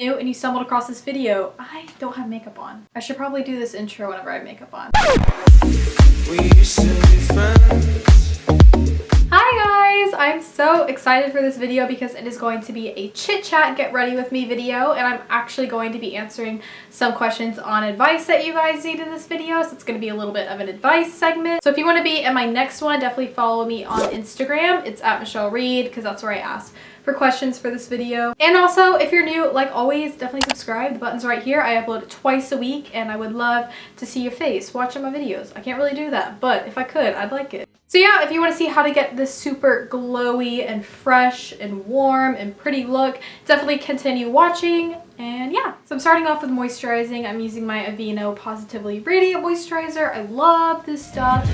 New and you stumbled across this video, I don't have makeup on. I should probably do this intro whenever I have makeup on. We used to be friends. Hi guys! I'm so excited for this video because it is going to be a chit chat get ready with me video, and I'm actually going to be answering some questions on advice that you guys need in this video, so it's going to be a little bit of an advice segment. So if you want to be in my next one, definitely follow me on Instagram. It's at Michelle Reed because that's where I ask for questions for this video. And also, if you're new, like always, definitely subscribe. The button's right here. I upload twice a week and I would love to see your face watching my videos. I can't really do that, but if I could, I'd like it. So yeah, if you want to see how to get this super glowy and fresh and warm and pretty look, definitely continue watching. And yeah, so I'm starting off with moisturizing. I'm using my Aveeno Positively Radiant Moisturizer. I love this stuff.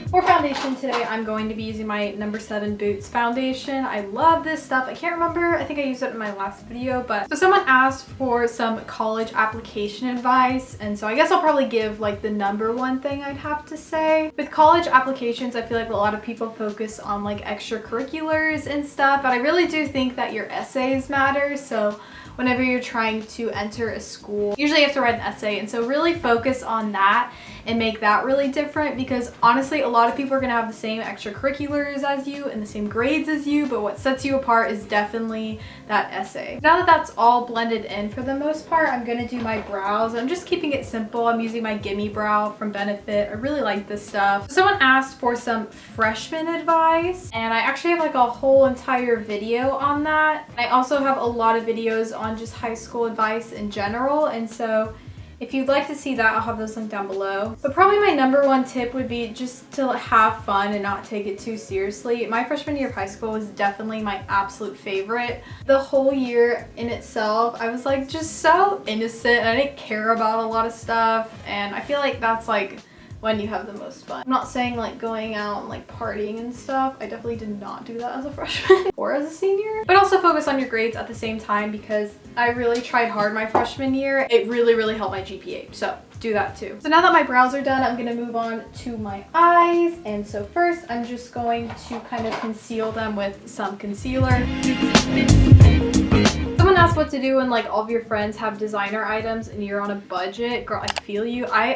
For foundation today, I'm going to be using my No. 7 Boots foundation. I love this stuff. I can't remember, I think I used it in my last video, but so someone asked for some college application advice, and so I guess I'll probably give like the #1 thing I'd have to say. With college applications, I feel like a lot of people focus on like extracurriculars and stuff, but I really do think that your essays matter. So whenever you're trying to enter a school, usually you have to write an essay, and so really focus on that and make that really different, because honestly a lot of people are gonna have the same extracurriculars as you and the same grades as you, but what sets you apart is definitely that essay. Now that that's all blended in for the most part, I'm gonna do my brows. I'm just keeping it simple. I'm using my Gimme Brow from Benefit. I really like this stuff. Someone asked for some freshman advice, and I actually have like a whole entire video on that. I also have a lot of videos on just high school advice in general, and so if you'd like to see that, I'll have those linked down below. But probably my #1 tip would be just to have fun and not take it too seriously. My freshman year of high school was definitely my absolute favorite. The whole year in itself, I was like just so innocent and I didn't care about a lot of stuff, and I feel like that's like when you have the most fun. I'm not saying like going out and like partying and stuff. I definitely did not do that as a freshman or as a senior. But also focus on your grades at the same time, because I really tried hard my freshman year. It really helped my GPA. So do that too. So now that my brows are done, I'm gonna move on to my eyes. And so first, I'm just going to kind of conceal them with some concealer. Someone asked what to do when like all of your friends have designer items and you're on a budget. Girl, I feel you. I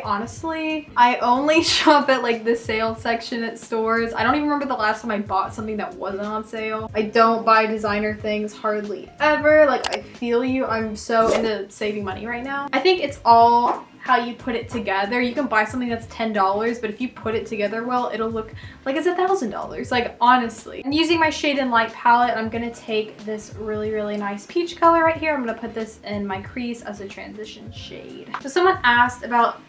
only shop at like the sale section at stores. I don't even remember the last time I bought something that wasn't on sale. I don't buy designer things hardly ever. Like, I feel you. I'm so into saving money right now. I think it's all how you put it together. You can buy something that's $10, but if you put it together well, it'll look like it's $1,000. Like, honestly. I'm using my Shade and Light palette. I'm gonna take this really nice peach color right here. I'm gonna put this in my crease as a transition shade. So someone asked about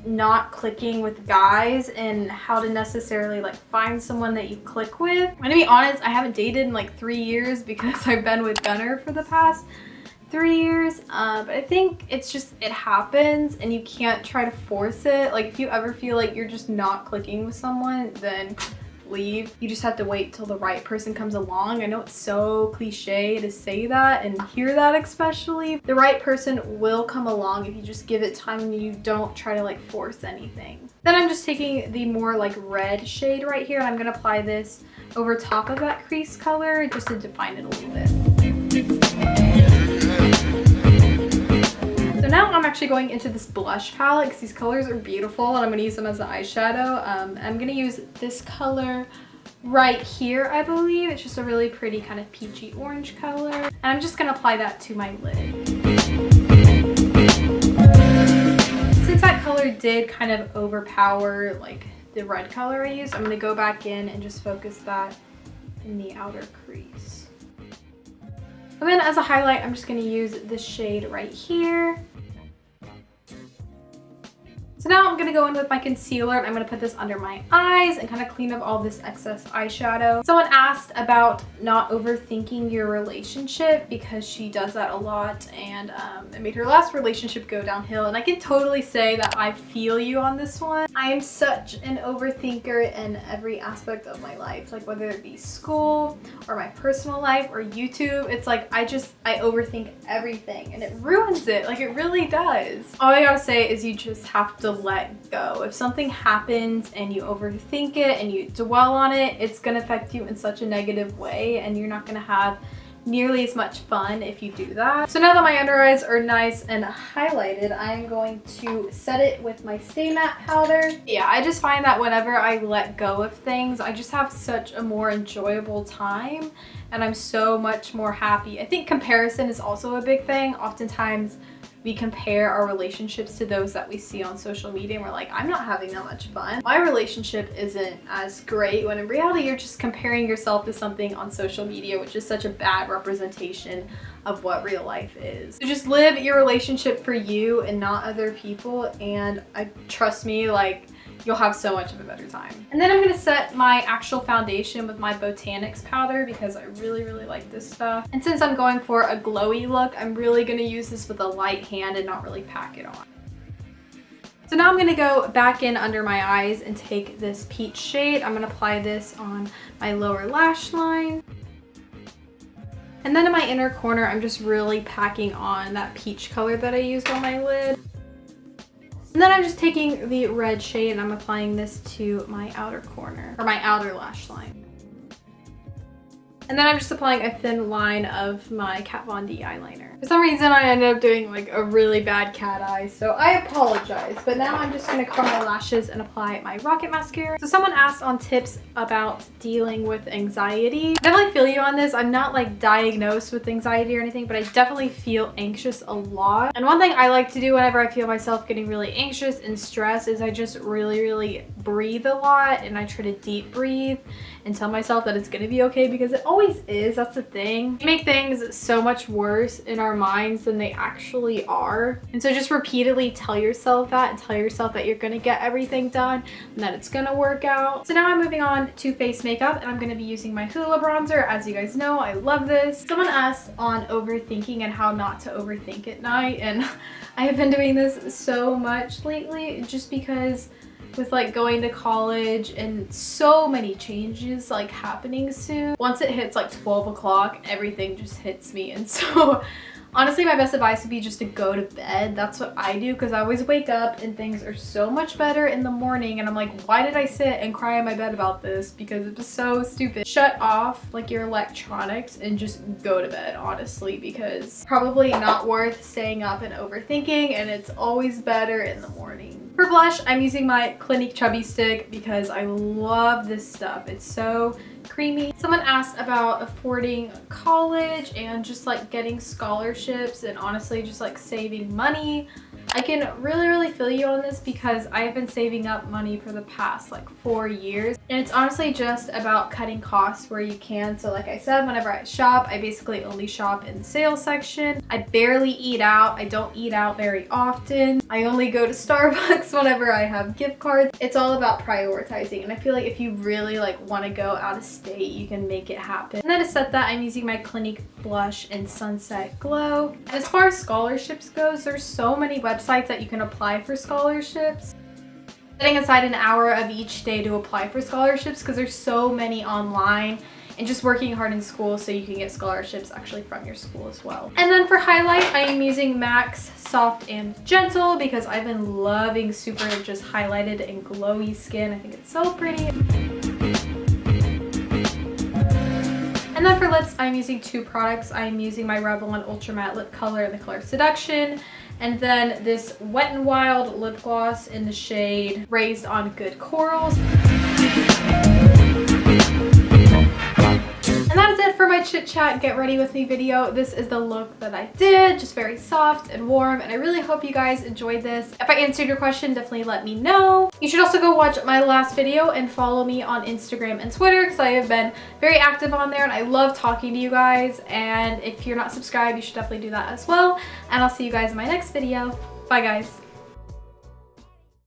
not clicking with guys and how to necessarily like find someone that you click with. I'm gonna be honest, I haven't dated in like 3 years because I've been with Gunner for the past 3 years, but I think it's just, it happens and you can't try to force it. Like, if you ever feel like you're just not clicking with someone, then leave. You just have to wait till the right person comes along. I know it's so cliche to say that and hear that, especially. The right person will come along if you just give it time and you don't try to like force anything. Then I'm just taking the more like red shade right here, and I'm gonna apply this over top of that crease color just to define it a little bit. So now I'm actually going into this blush palette because these colors are beautiful and I'm going to use them as an eyeshadow. I'm going to use this color right here, I believe. It's just a really pretty kind of peachy orange color. And I'm just going to apply that to my lid. Since that color did kind of overpower like the red color I used, I'm going to go back in and just focus that in the outer crease. And then as a highlight, I'm just going to use this shade right here. So now I'm going to go in with my concealer and I'm going to put this under my eyes and kind of clean up all this excess eyeshadow. Someone asked about not overthinking your relationship because she does that a lot, and it made her last relationship go downhill, and I can totally say that I feel you on this one. I am such an overthinker in every aspect of my life, like whether it be school or my personal life or YouTube. It's like I overthink everything and it ruins it. Like, it really does. All I gotta say is you just have to let go. If something happens and you overthink it and you dwell on it, it's gonna affect you in such a negative way, and you're not gonna have nearly as much fun if you do that. So now that my under eyes are nice and highlighted, I'm going to set it with my Stay Matte powder. Yeah, I just find that whenever I let go of things, I just have such a more enjoyable time and I'm so much more happy. I think comparison is also a big thing. Oftentimes we compare our relationships to those that we see on social media and we're like, I'm not having that much fun. My relationship isn't as great, when in reality you're just comparing yourself to something on social media, which is such a bad representation of what real life is. So just live your relationship for you and not other people, and trust me, like, you'll have so much of a better time. And then I'm gonna set my actual foundation with my Botanics powder because I really, really like this stuff. And since I'm going for a glowy look, I'm really gonna use this with a light hand and not really pack it on. So now I'm gonna go back in under my eyes and take this peach shade. I'm gonna apply this on my lower lash line. And then in my inner corner, I'm just really packing on that peach color that I used on my lid. And then I'm just taking the red shade and I'm applying this to my outer corner, or my outer lash line. And then I'm just applying a thin line of my Kat Von D eyeliner. For some reason, I ended up doing like a really bad cat eye, so I apologize. But now I'm just gonna curl my lashes and apply my Rocket Mascara. So someone asked on tips about dealing with anxiety. I definitely feel you on this. I'm not like diagnosed with anxiety or anything, but I definitely feel anxious a lot. And one thing I like to do whenever I feel myself getting really anxious and stressed is I just really breathe a lot, and I try to deep breathe and tell myself that it's gonna be okay, because it always is. That's the thing. We make things so much worse in our minds than they actually are. And so just repeatedly tell yourself that, and tell yourself that you're gonna get everything done and that it's gonna work out. So now I'm moving on to face makeup, and I'm gonna be using my Hoola bronzer. As you guys know, I love this. Someone asked on overthinking and how not to overthink at night, and I have been doing this so much lately just because with like going to college and so many changes like happening soon. Once it hits like 12 o'clock, everything just hits me. And so honestly, my best advice would be just to go to bed. That's what I do, because I always wake up and things are so much better in the morning. And I'm like, why did I sit and cry in my bed about this? Because it's so stupid. Shut off like your electronics and just go to bed, honestly, because probably not worth staying up and overthinking, and it's always better in the morning. For blush, I'm using my Clinique Chubby stick because I love this stuff. It's so creamy. Someone asked about affording college and just like getting scholarships and honestly just like saving money. I can really feel you on this because I have been saving up money for the past like 4 years, and it's honestly just about cutting costs where you can. So like I said, whenever I shop, I basically only shop in the sales section. I barely eat out. I don't eat out very often. I only go to Starbucks whenever I have gift cards. It's all about prioritizing, and I feel like if you really like want to go out of state, you can make it happen. And then to set that, I'm using my Clinique blush in Sunset Glow. As far as scholarships goes, there's so many websites that you can apply for scholarships. Setting aside an hour of each day to apply for scholarships, because there's so many online, and just working hard in school so you can get scholarships actually from your school as well. And then for highlight, I am using MAC's Soft and Gentle because I've been loving super just highlighted and glowy skin. I think it's so pretty. And then for lips, I'm using 2 products. I'm using my Revlon Ultra Matte Lip Color in the color Seduction, and then this Wet n Wild lip gloss in the shade Raised on Good Corals. And that is it for my chit chat get ready with me video. This is the look that I did, just very soft and warm, and I really hope you guys enjoyed this. If I answered your question, definitely let me know. You should also go watch my last video and follow me on Instagram and Twitter because I have been very active on there and I love talking to you guys. And if you're not subscribed, you should definitely do that as well. And I'll see you guys in my next video. Bye guys.